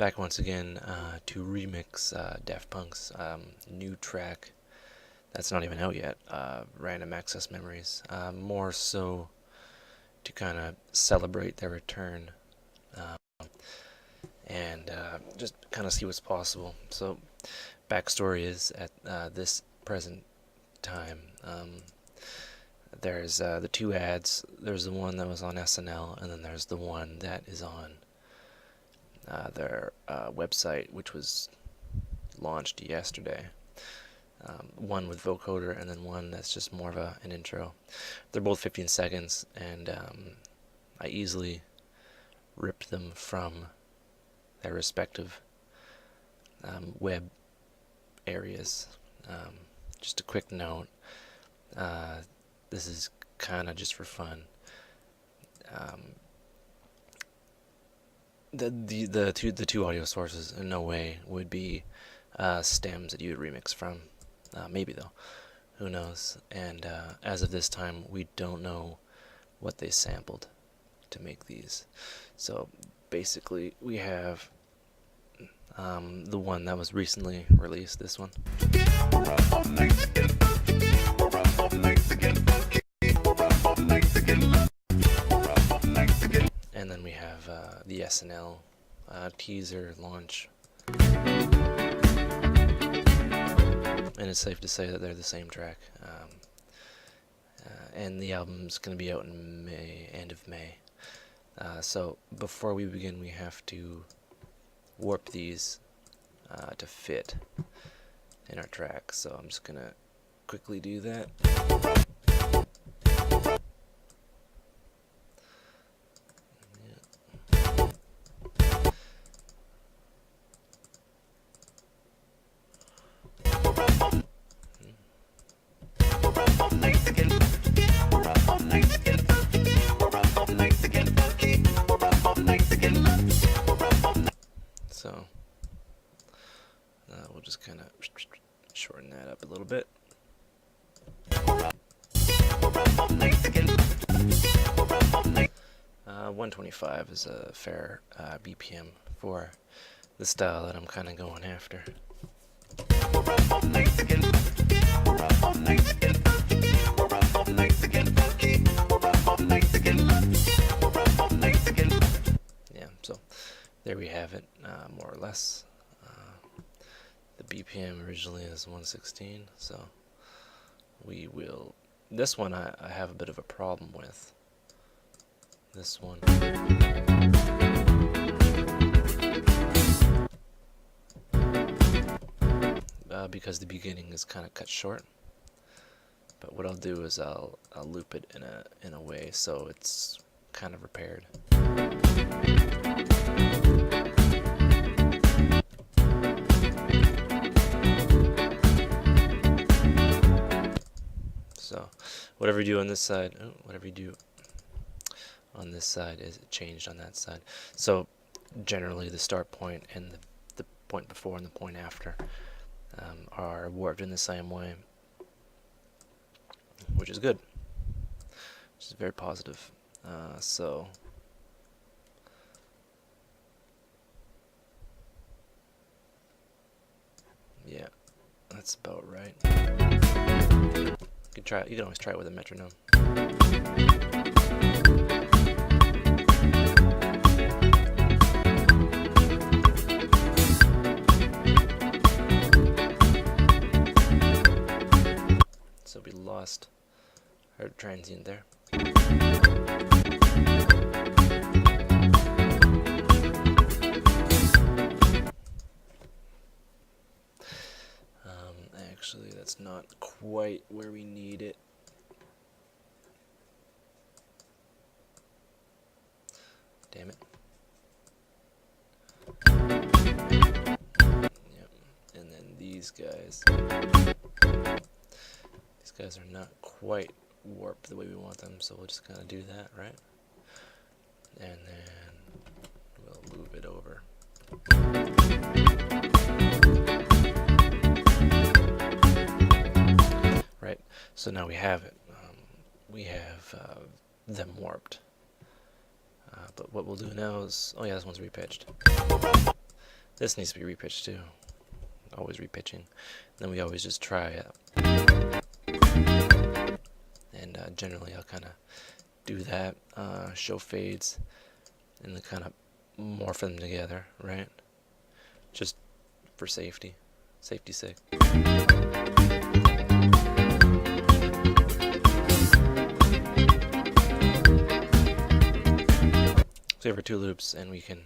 Back once again to remix Daft Punk's new track that's not even out yet, Random Access Memories. More so to kind of celebrate their return and just kind of see what's possible. So, backstory is at this present time, there's the two ads. There's the one that was on SNL, and then there's the one that is on their website, which was launched yesterday. One with vocoder, and then one that's just more of an intro. They're both 15 seconds, and I easily ripped them from their respective web areas. Just a quick note, this is kind of just for fun. The two audio sources in no way would be stems that you would remix from. Maybe though, who knows? And as of this time, we don't know what they sampled to make these. So basically, we have the one that was recently released. This one. And then we have the SNL teaser launch. And it's safe to say that they're the same track. And the album's going to be out in May, end of May. So before we begin, we have to warp these to fit in our track. So I'm just going to quickly do that. So we'll just kind of shorten that up a little bit. 125 is a fair BPM for the style that I'm kind of going after. Yeah, so there we have it, more or less. The BPM originally is 116, so we will... This one I have a bit of a problem with. This one. Because the beginning is kind of cut short. But what I'll do is I'll loop it in a way so it's kind of repaired. So whatever you do on this side, whatever you do on this side is changed on that side. So generally the start point and the point before and the point after are warped in the same way, which is good, which is very positive. So yeah, that's about right. You can always try it with a metronome. So we lost our transient there. Actually, that's not quite where we need it. Damn it. Yep. And then these guys. These guys are not quite warped the way we want them, so we'll just kind of do that, right? And then we'll move it over. Right, so now we have it. We have them warped. But what we'll do now is, oh yeah, this one's repitched. This needs to be repitched too. Always repitching. Then we always just try it. And generally I'll kind of do that, show fades, and then kind of morph them together, right? Just for safety's sake. So we have our 2 loops, and we can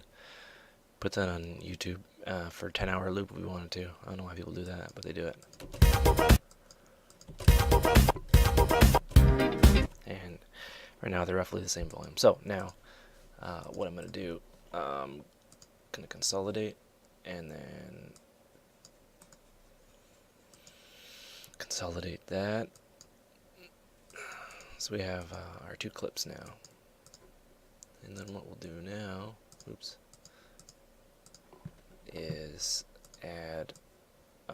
put that on YouTube for a 10-hour loop if we wanted to. I don't know why people do that, but they do it. And right now they're roughly the same volume. So now what I'm going to do, I'm going to consolidate and then consolidate that. So we have our 2 clips now. And then what we'll do now, oops, is add a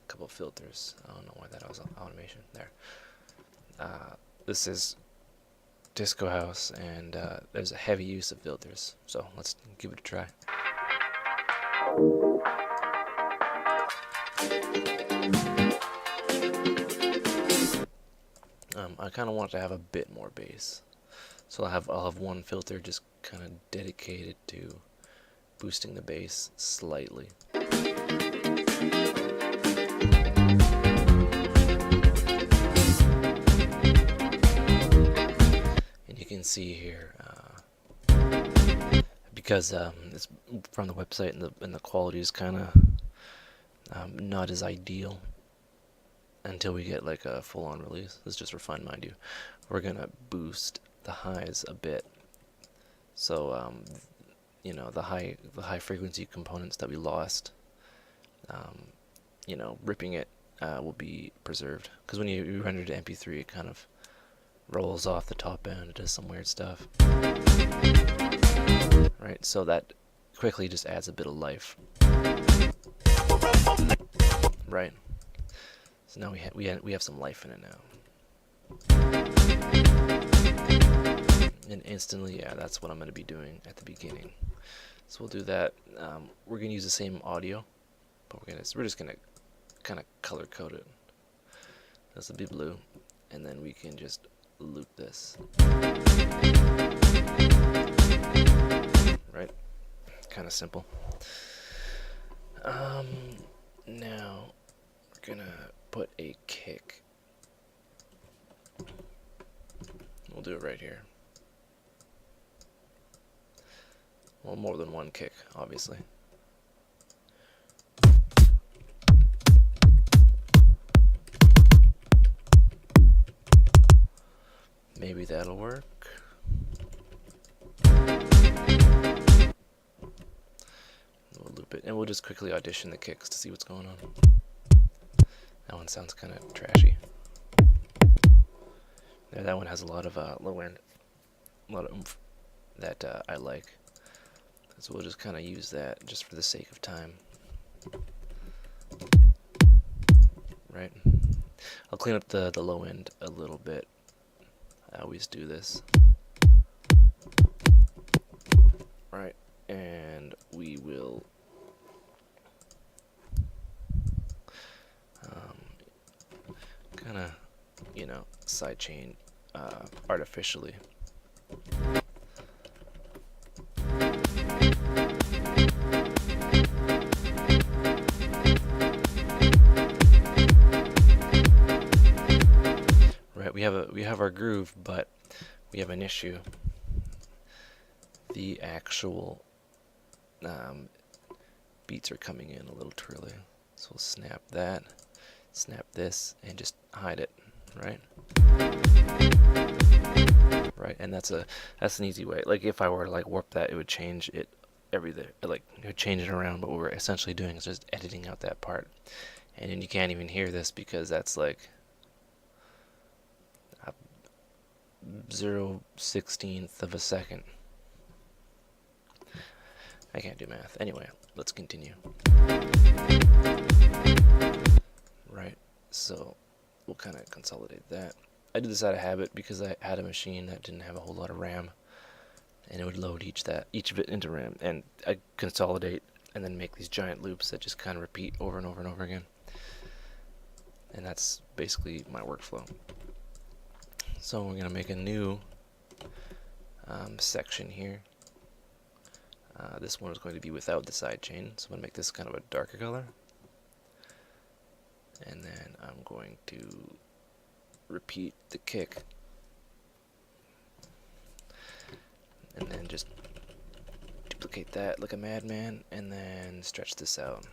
couple of filters. I don't know why that was automation there. This is Disco House, and there's a heavy use of filters, so let's give it a try. I kind of want to have a bit more bass, so I'll have one filter just kind of dedicated to boosting the bass slightly. And you can see here, because it's from the website and the quality is kind of not as ideal until we get like a full-on release. This is just for fun, mind you. We're gonna boost the highs a bit, so you know, the high frequency components that we lost, you know, ripping it will be preserved, because when you render to MP3 it kind of rolls off the top end. It does some weird stuff, right? So that quickly just adds a bit of life, right? So now we have some life in it now. And instantly, yeah, that's what I'm going to be doing at the beginning. So we'll do that. We're going to use the same audio, but we're just going to kind of color code it. This will be blue, and then we can just loop this. Right? Kind of simple. Now we're going to put a kick. We'll do it right here. Well, more than one kick, obviously. Maybe that'll work. We'll loop it, and we'll just quickly audition the kicks to see what's going on. That one sounds kind of trashy. Yeah, that one has a lot of low end, a lot of oomph that I like. So we'll just kind of use that just for the sake of time. Right? I'll clean up the low end a little bit. I always do this. Right, and we will kind of, you know, sidechain artificially. Right, we have our groove, but we have an issue. The actual beats are coming in a little too early, so we'll snap that, snap this, and just hide it. Right? Right, and that's an easy way. Like if I were to like warp that, it would change it everything. Like it would change it around. But what we're essentially doing is just editing out that part, and then you can't even hear this because that's like 0/16 of a second. I can't do math. Anyway, let's continue. Right, so we'll kind of consolidate that. I did this out of habit because I had a machine that didn't have a whole lot of RAM, and it would load each of it into RAM, and I consolidate and then make these giant loops that just kind of repeat over and over and over again. And that's basically my workflow. So we're going to make a new section here. This one is going to be without the sidechain, so I'm going to make this kind of a darker color. And then I'm going to repeat the kick. And then just duplicate that like a madman, and then stretch this out.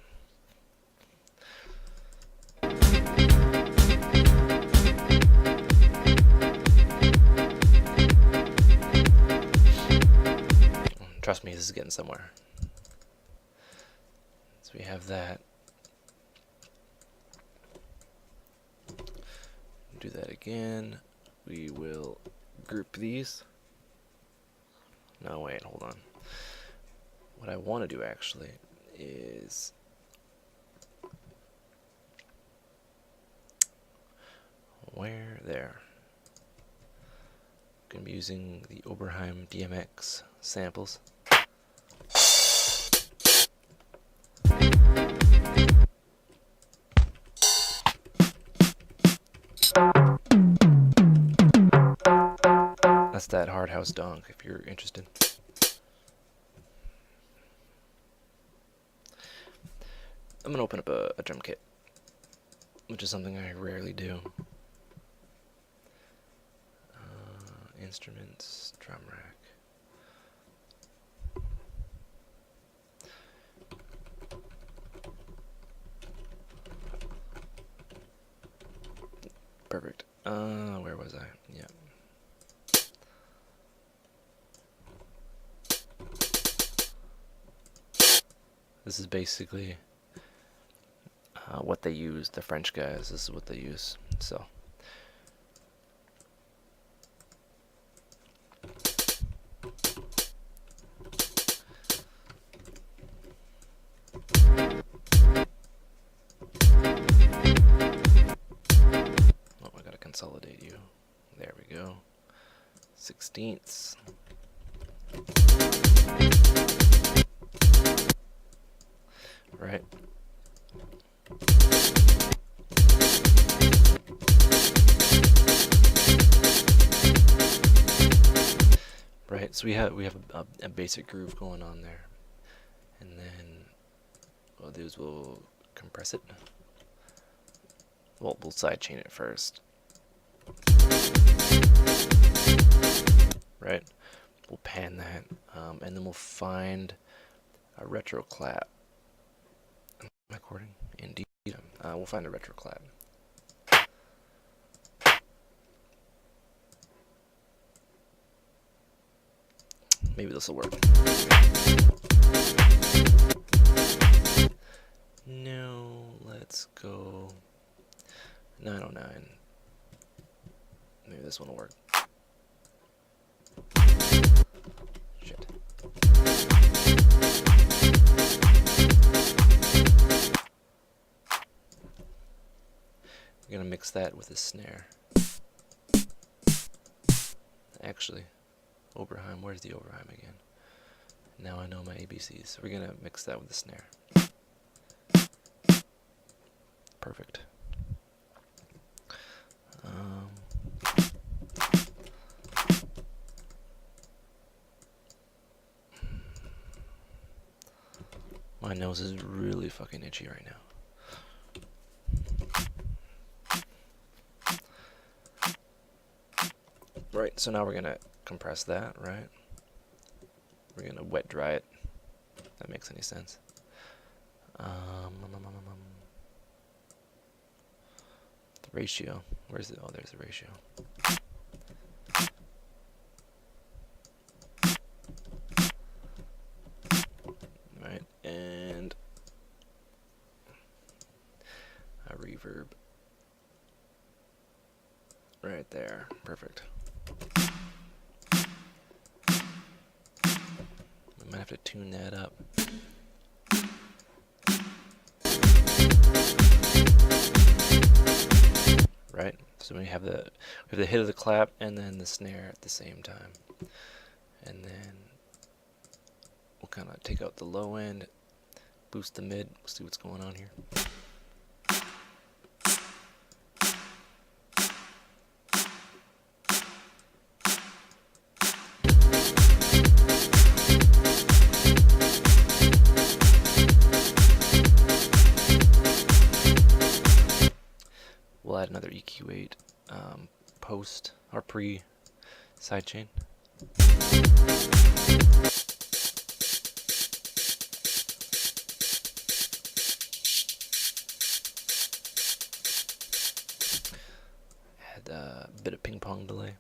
Trust me, this is getting somewhere. So we have that. Do that again. We will group these. No, wait, hold on. What I want to do actually is where there. I'm going to be using the Oberheim DMX samples. That's that hard house donk if you're interested. I'm going to open up a drum kit, which is something I rarely do. Instruments, drum rack. Perfect. Where was I? Yeah. This is basically what they use, the French guys. This is what they use. So. Consolidate you. There we go. 16ths. Right. Right. So we have a basic groove going on there, and then what we'll do is we'll compress it. Well, we'll sidechain it first. Right, we'll pan that, and then we'll find a retro clap. Am I recording? Indeed. We'll find a retro clap. Maybe this will work. No, let's go 909. Maybe this one will work. Shit. We're gonna mix that with a snare. Actually, Oberheim, where's the Oberheim again? Now I know my ABCs. So we're gonna mix that with the snare. Perfect. My nose is really fucking itchy right now. Right, so now we're gonna compress that, right? We're gonna wet dry it. If that makes any sense. The ratio. Where's it? Oh, there's the ratio. Right, and a reverb. Right there. Perfect. We might have to tune that up. Right? So we have the hit of the clap and then the snare at the same time. And then we'll kind of take out the low end boost the mid. We'll see what's going on here. We'll add another EQ8 post or pre sidechain. Add a bit of ping pong delay.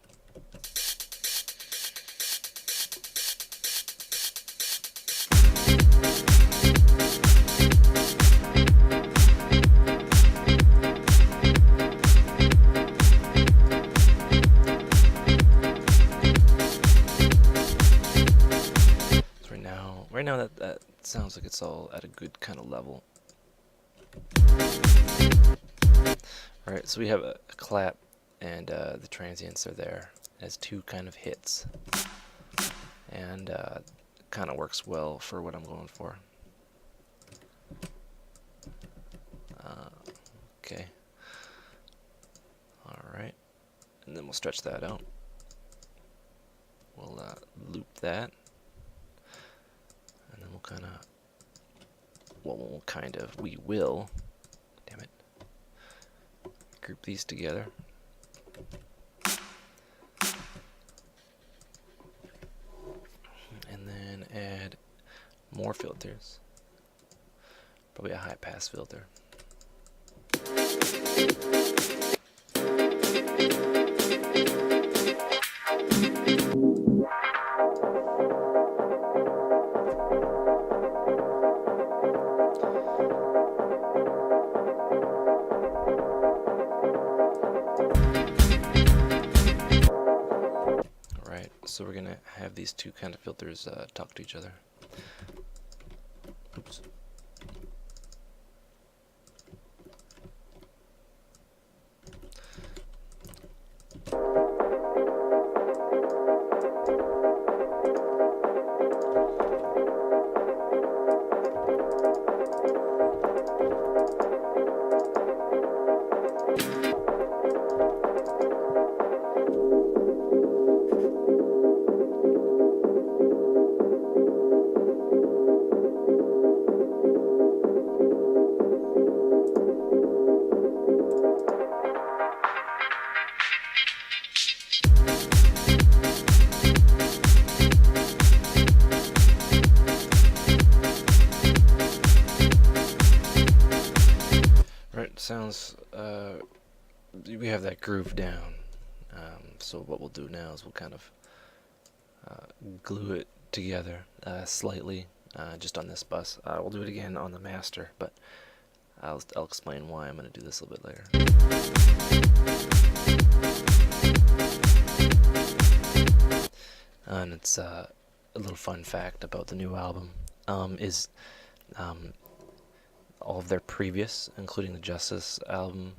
Right now that sounds like it's all at a good kind of level. Alright, so we have a clap and the transients are there. It has two kind of hits. And kind of works well for what I'm going for. Okay. Alright. And then we'll stretch that out. We'll loop that. And then we'll kind of, we will, damn it, group these together. And then add more filters, probably a high pass filter. So we're going to have these two kind of filters talk to each other. Oops. Sounds we have that groove down, so what we'll do now is we'll kind of glue it together slightly just on this bus. We'll do it again on the master, but I'll explain why I'm going to do this a little bit later. And it's a little fun fact about the new album is all of their previous, including the Justice album,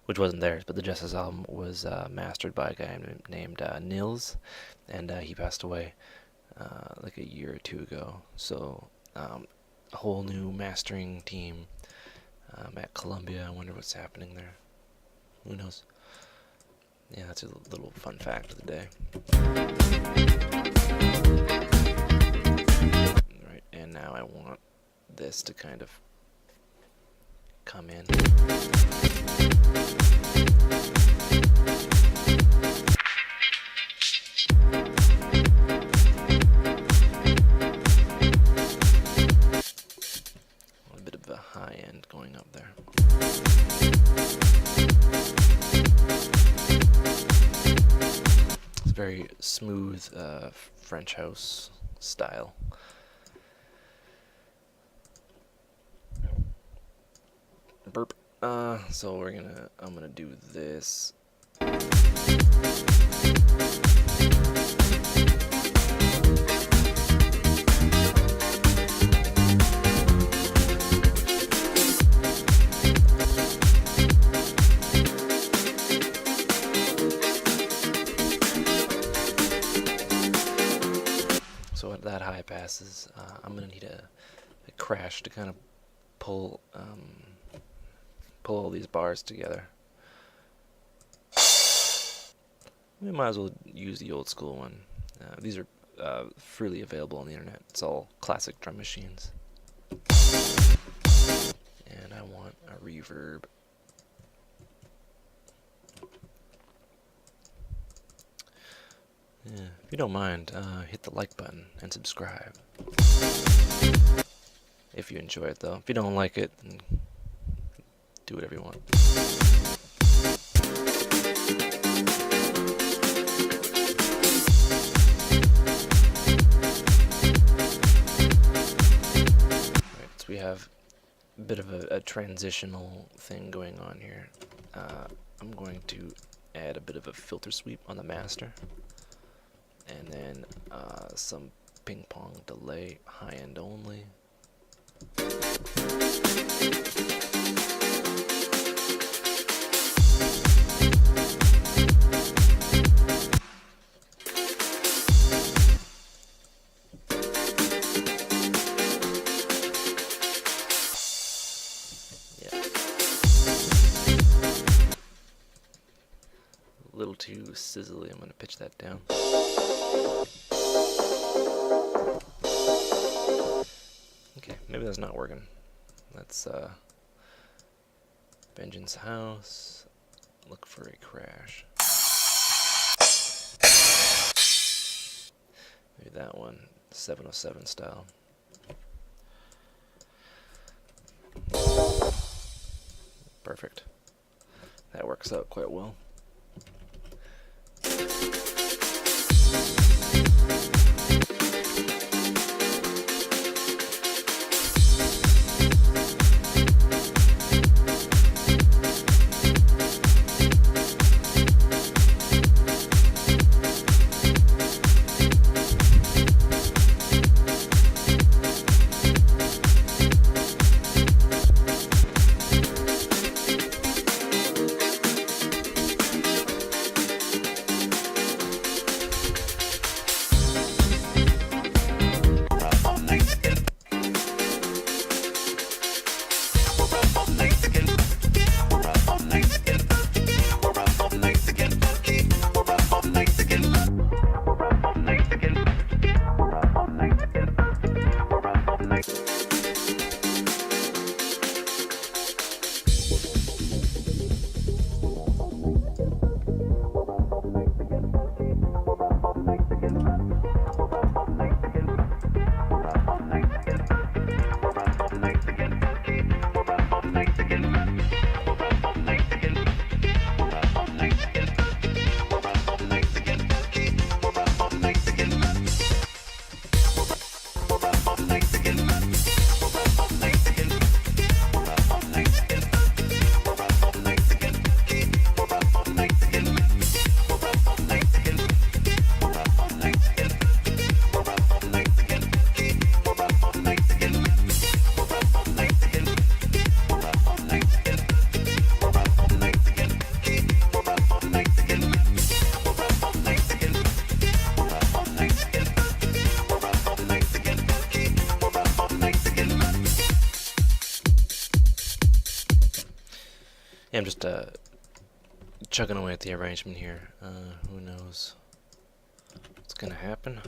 which wasn't theirs, but the Justice album was mastered by a guy named Nils, and he passed away like a year or two ago. So a whole new mastering team at Columbia. I wonder what's happening there. Who knows? Yeah, that's a little fun fact of the day. Right, and now I want this to kind of come in. A bit of a high end going up there. It's very smooth French house style. Burp. So I'm gonna do this. So at that high passes, I'm gonna need a a crash to kind of pull all these bars together. We might as well use the old school one. These are freely available on the internet. It's all classic drum machines. And I want a reverb. Yeah, if you don't mind, hit the like button and subscribe. If you enjoy it, though. If you don't like it, then do whatever you want. Alright, so we have a bit of a transitional thing going on here. I'm going to add a bit of a filter sweep on the master. And then some ping pong delay, high end only. Yeah. A little too sizzly, I'm going to pitch that down. Okay, maybe that's not working. Let's Vengeance House, look for a crash. Maybe that one, 707 style. Perfect. That works out quite well. Yeah, I'm just chugging away at the arrangement here. Who knows what's gonna happen?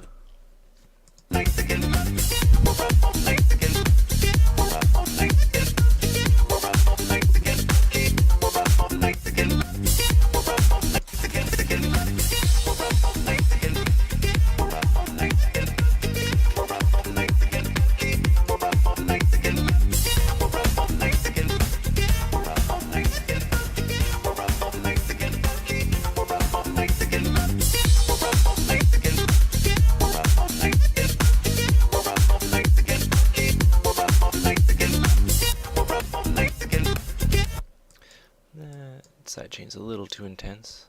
Sidechain's a little too intense.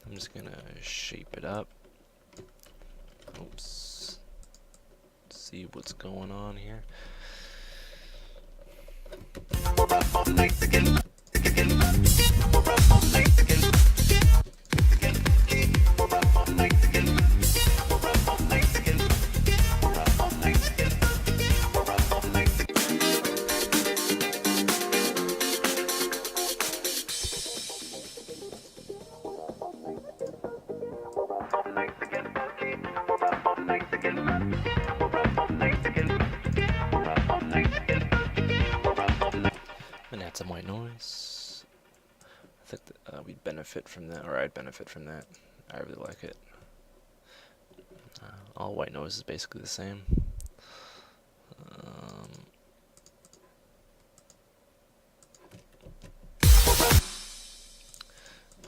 I'm just gonna shape it up. Oops. See what's going on here. add some white noise. I think that, we'd benefit from that, or I'd benefit from that. I really like it. All white noise is basically the same.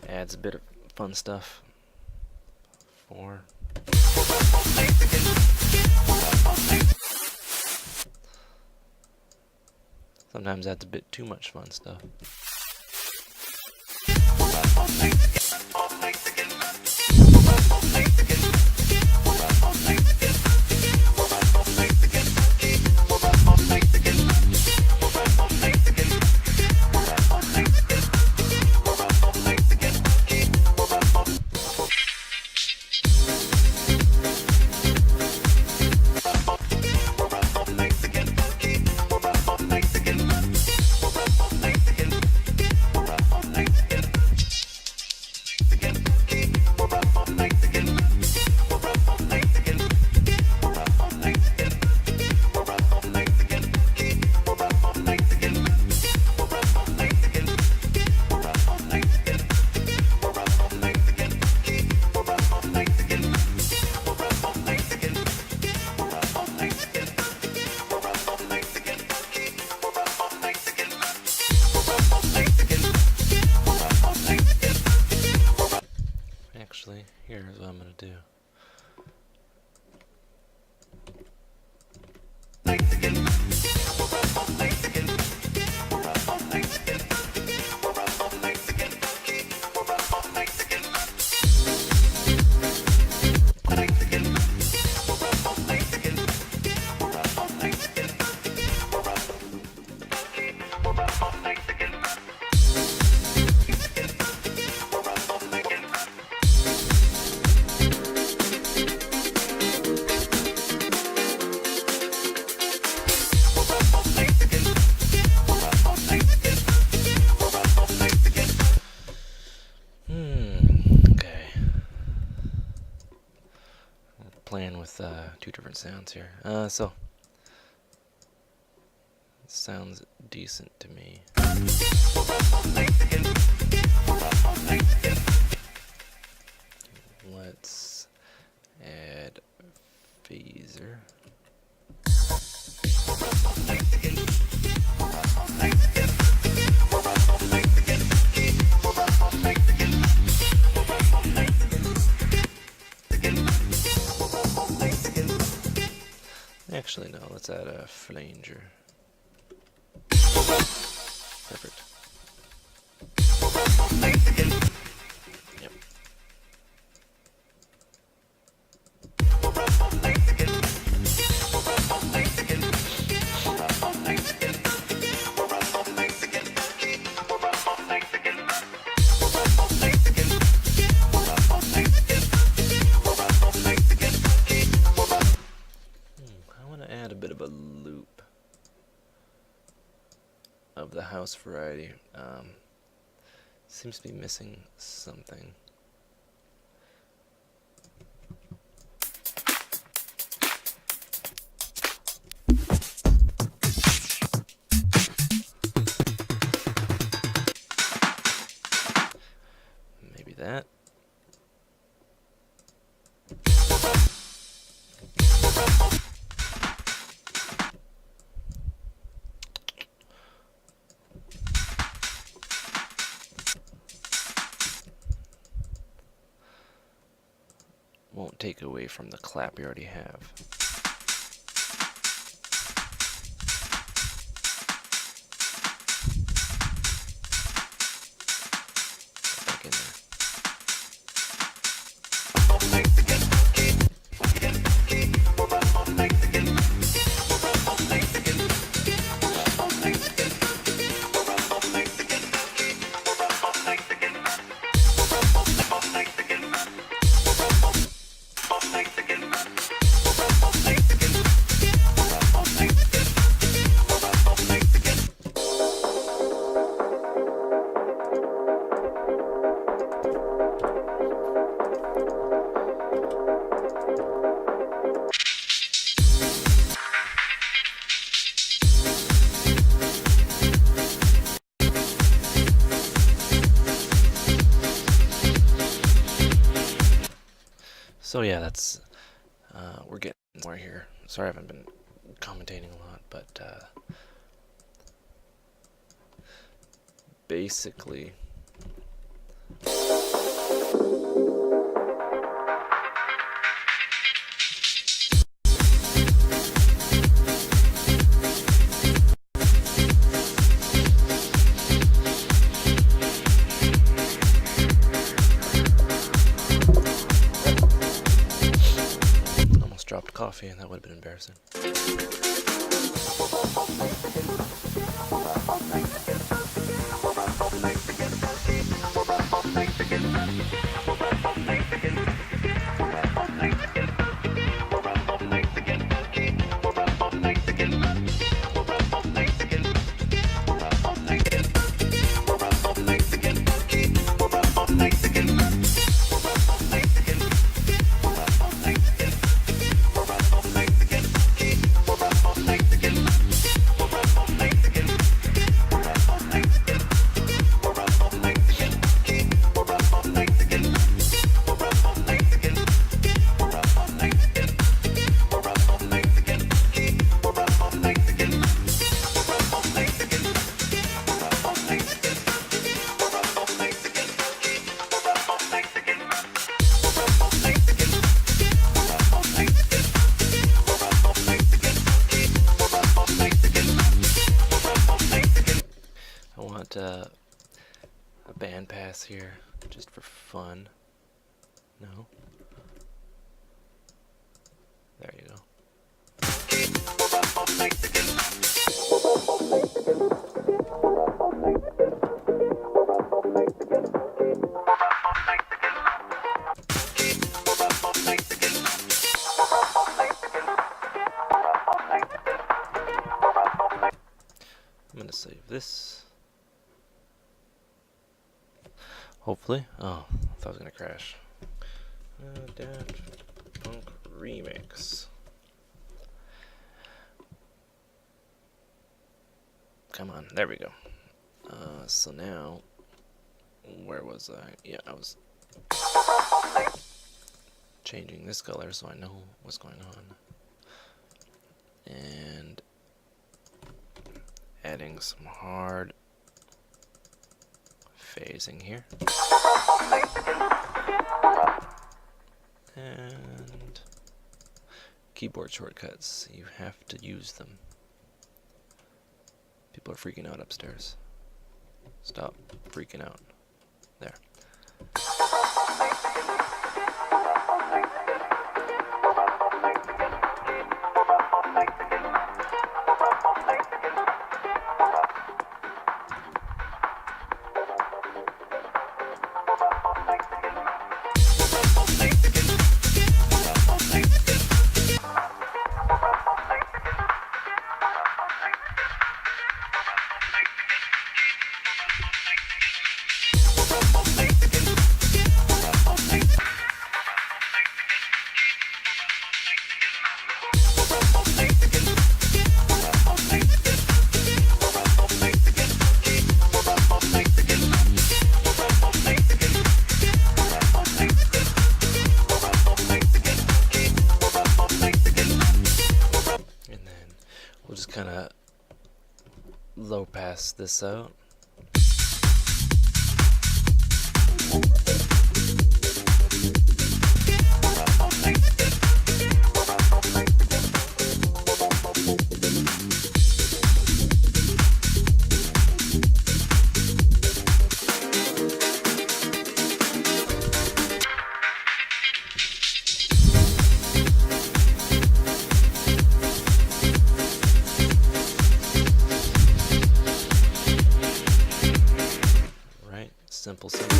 Adds a bit of fun stuff. 4. Sometimes adds a bit too much fun stuff. Actually, here's what I'm going to do. Playing with 2 different sounds here. So it sounds decent to me. Let's add phaser. Actually, no, let's add a flanger. Perfect. Yep. Add a bit of a loop of the house variety. Seems to be missing something. Maybe that. Won't take away from the clap you already have. Back in there. So yeah, that's we're getting more here. Sorry I haven't been commentating a lot, but basically almost dropped coffee, and that would have been embarrassing. I want a band pass here, just for fun. No? There you go. I'm gonna save this. Hopefully. Oh, I thought it was gonna crash. Daft Punk Remix. Come on, there we go. So now, where was I? Yeah, I was changing this color so I know what's going on. And adding some hard phasing here. And keyboard shortcuts, you have to use them. People are freaking out upstairs. Stop freaking out. There. Kind of low pass this out. Simple, simple.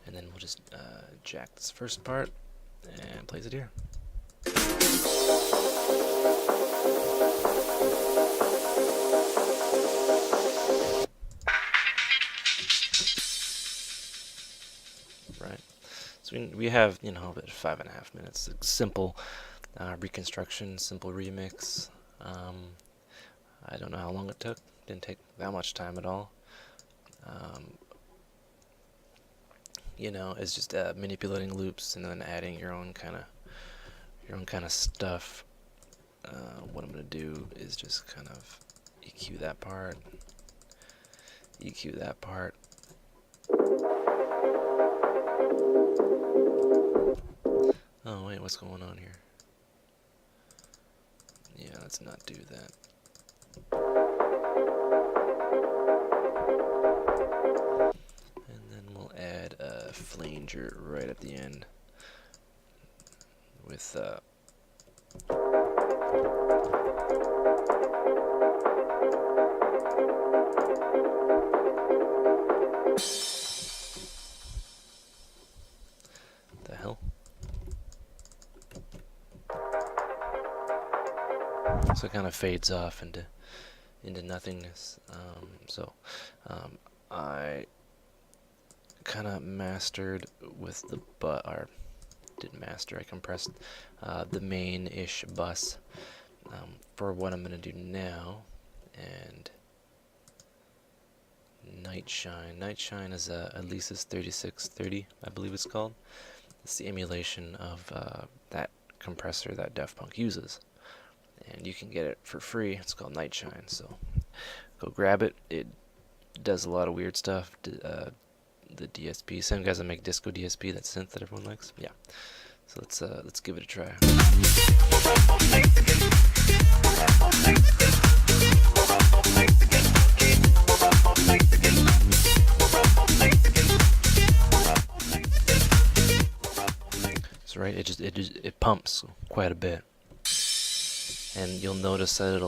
And then we'll just jack this first part and plays it here. So we have, about 5.5 minutes. Simple reconstruction, simple remix. I don't know how long it took. Didn't take that much time at all. It's just manipulating loops and then adding your own kind of stuff. What I'm gonna do is just kind of EQ that part, EQ that part. Oh wait, what's going on here? Yeah, let's not do that. And then we'll add a flanger right at the end with the hell? So it kind of fades off into nothingness. I kind of mastered with the or didn't master. I compressed the main-ish bus for what I'm gonna do now, and Nightshine. Nightshine is Elisa's 3630, I believe it's called. It's the emulation of that compressor that Daft Punk uses, and you can get it for free. It's called Nightshine, so go grab it. It does a lot of weird stuff. The DSP, same guys that make Disco DSP, that synth that everyone likes. Yeah. So let's give it a try. So right, it pumps quite a bit, and you'll notice that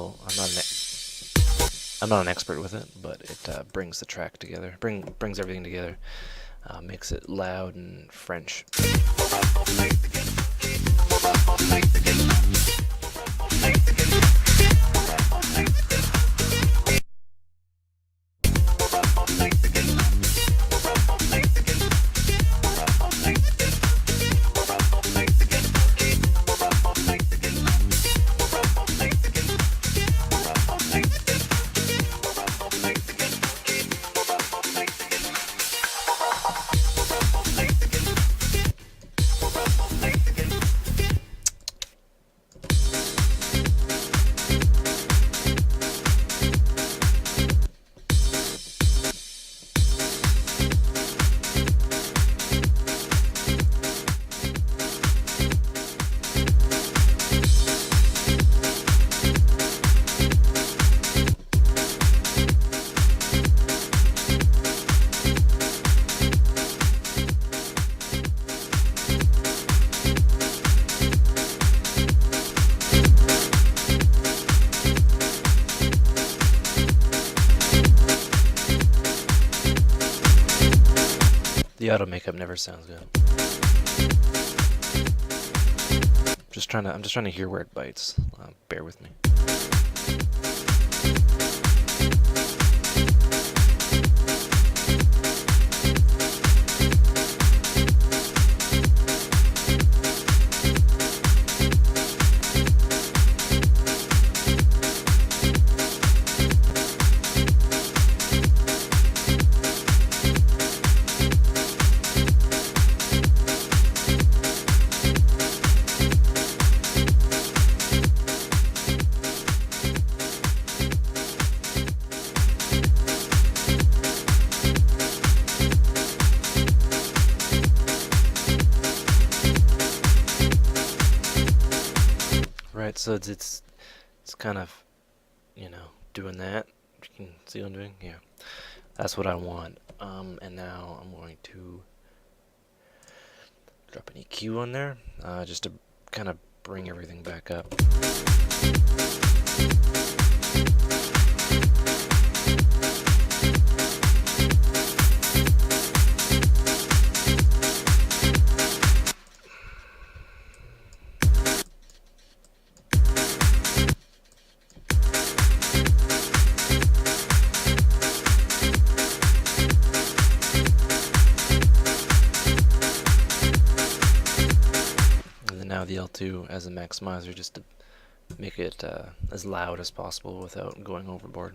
I'm not an expert with it, but it brings the track together, brings everything together, makes it loud and French. The auto makeup never sounds good. I'm just trying to hear where it bites. Bear with me. Right, so it's kind of, doing that. You can see what I'm doing? Yeah. That's what I want. And now I'm going to drop an EQ on there, just to kind of bring everything back up. the L2 as a maximizer just to make it as loud as possible without going overboard.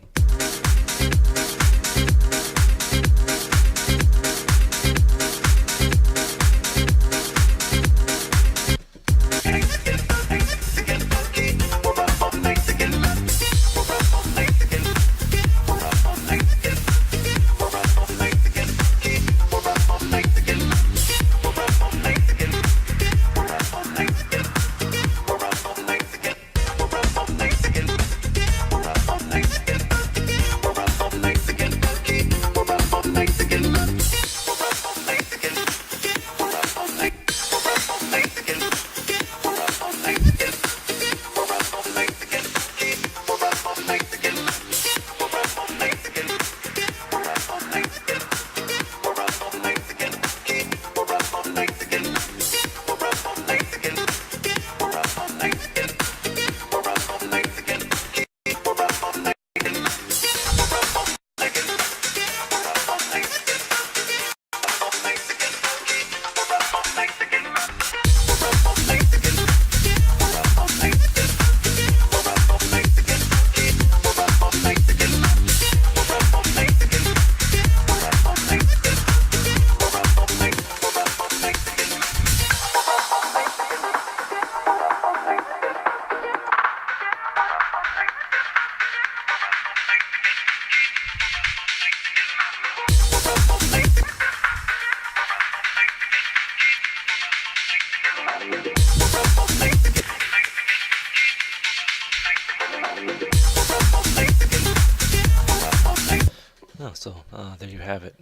Oh, so there you have it.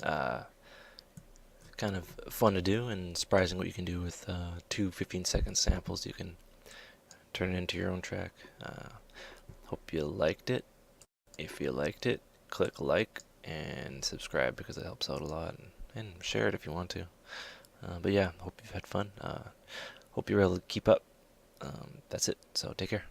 Kind of fun to do and surprising what you can do with two 15-second samples. You can turn it into your own track. Hope you liked it. If you liked it, click like and subscribe because it helps out a lot, and share it if you want to. But yeah, hope you've had fun. Hope you're able to keep up. That's it. So take care.